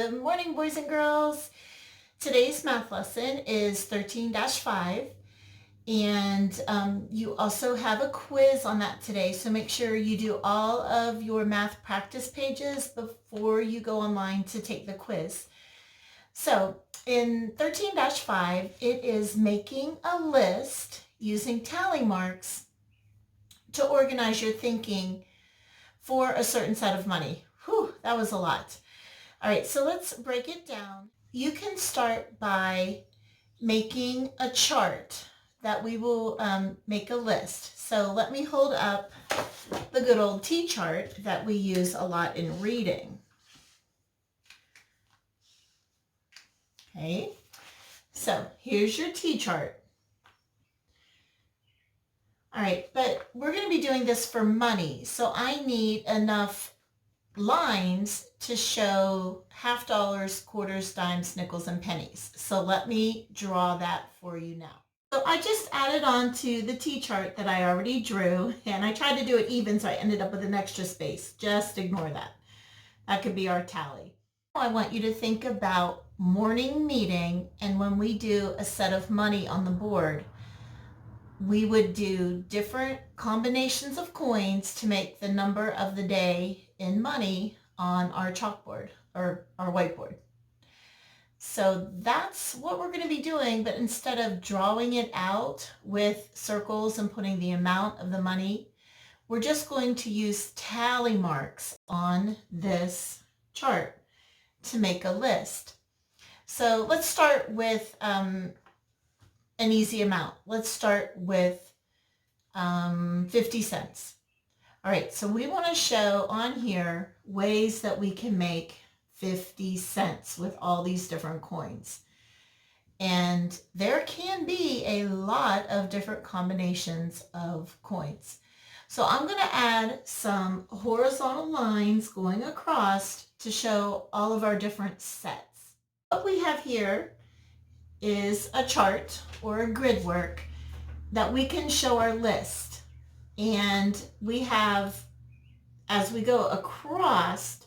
Good morning, boys and girls. Today's math lesson is 13-5, and you also have a quiz on that today, so make sure you do all of your math practice pages before you go online to take the quiz. So in 13-5, it is making a list using tally marks to organize your thinking for a certain set of money. Whew, that was a lot. All right, so let's break it down. You can start by making a chart that we will make a list. So let me hold up the good old T-chart that we use a lot in reading. Okay, so here's your T-chart. All right, but we're going to be doing this for money, so I need enough lines to show half dollars, quarters, dimes, nickels, and pennies. So let me draw that for you now. So I just added on to the T-chart that I already drew, and I tried to do it even, so I ended up with an extra space. Just ignore that. That could be our tally. I want you to think about morning meeting, and when we do a set of money on the board, we would do different combinations of coins to make the number of the day in money on our chalkboard or our whiteboard. So that's what we're going to be doing, but instead of drawing it out with circles and putting the amount of the money, we're just going to use tally marks on this chart to make a list. So let's start with an easy amount. Let's start with 50 cents. All right, so we want to show on here ways that we can make 50 cents with all these different coins. And there can be a lot of different combinations of coins. So I'm going to add some horizontal lines going across to show all of our different sets. What we have here is a chart or a grid work that we can show our list. And we have, as we go across,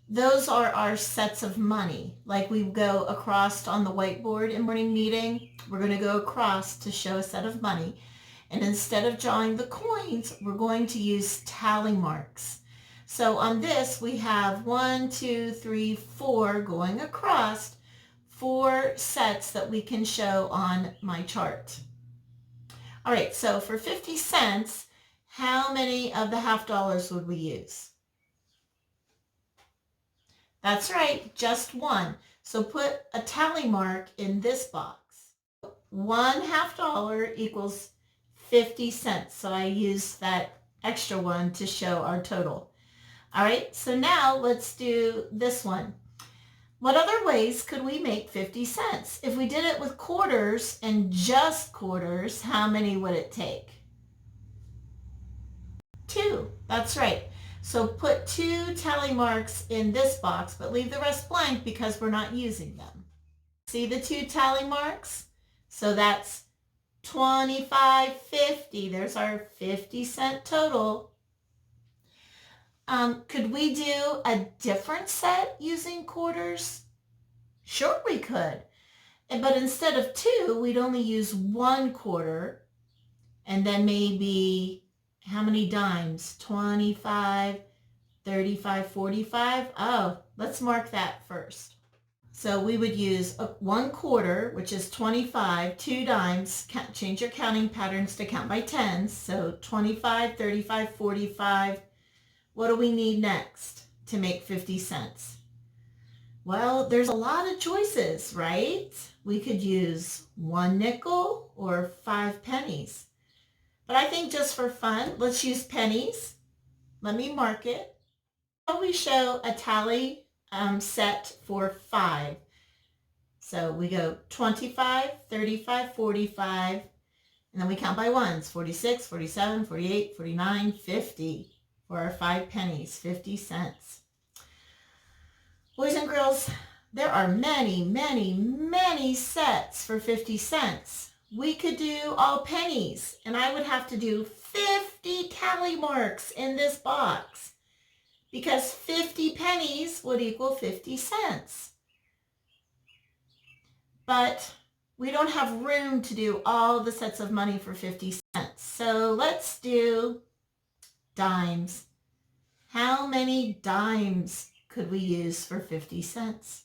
those are our sets of money. Like we go across on the whiteboard in morning meeting, we're going to go across to show a set of money. And instead of drawing the coins, we're going to use tally marks. So on this, we have 1, 2, 3, 4 going across, 4 sets that we can show on my chart. All right, so for 50 cents, how many of the half dollars would we use? That's right, just one. So put a tally mark in this box. 1 half dollar equals 50 cents. So I use that extra one to show our total. All right, so now let's do this one. What other ways could we make 50 cents? If we did it with quarters and just quarters, how many would it take? 2. That's right. So put 2 tally marks in this box, but leave the rest blank because we're not using them. See the 2 tally marks? So that's 25, 50. There's our 50-cent total. Could we do a different set using quarters? Sure we could. But instead of 2, we'd only use 1 quarter, and then maybe how many dimes? 25, 35, 45. Oh, let's mark that first. So we would use 1 quarter, which is 25, 2 dimes. Change your counting patterns to count by tens. So 25, 35, 45. What do we need next to make 50 cents? Well, there's a lot of choices, right? We could use 1 nickel or 5 pennies. But I think just for fun, let's use pennies. Let me mark it. We show a tally set for 5. So we go 25, 35, 45, and then we count by ones. 46, 47, 48, 49, 50 for our 5 pennies, 50 cents. Boys and girls, there are many, many, many sets for 50 cents. We could do all pennies, and I would have to do 50 tally marks in this box because 50 pennies would equal 50 cents. But we don't have room to do all the sets of money for 50 cents. So let's do dimes. How many dimes could we use for 50 cents?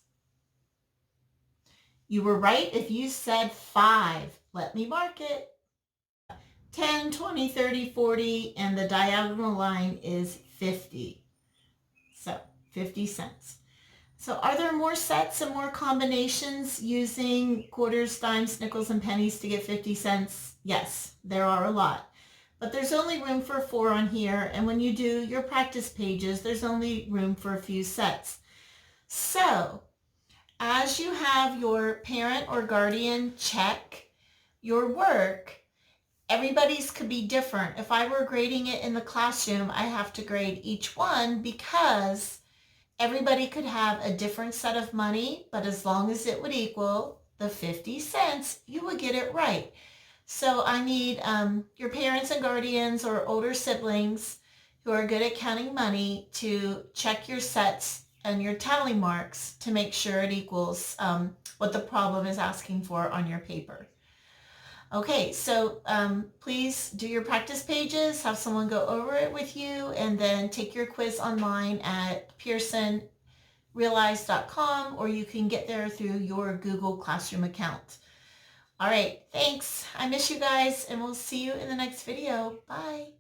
You were right if you said 5. Let me mark it. 10, 20, 30, 40, and the diagonal line is 50. So 50 cents. So are there more sets and more combinations using quarters, dimes, nickels, and pennies to get 50 cents? Yes, there are a lot. But there's only room for 4 on here, and when you do your practice pages, there's only room for a few sets. So as you have your parent or guardian check your work, everybody's could be different. If I were grading it in the classroom, I have to grade each one because everybody could have a different set of money, but as long as it would equal the 50 cents, you would get it right. So I need your parents and guardians or older siblings who are good at counting money to check your sets and your tally marks to make sure it equals what the problem is asking for on your paper. Okay, so please do your practice pages, have someone go over it with you, and then take your quiz online at pearsonrealize.com, or you can get there through your Google Classroom account. All right, thanks. I miss you guys, and we'll see you in the next video. Bye.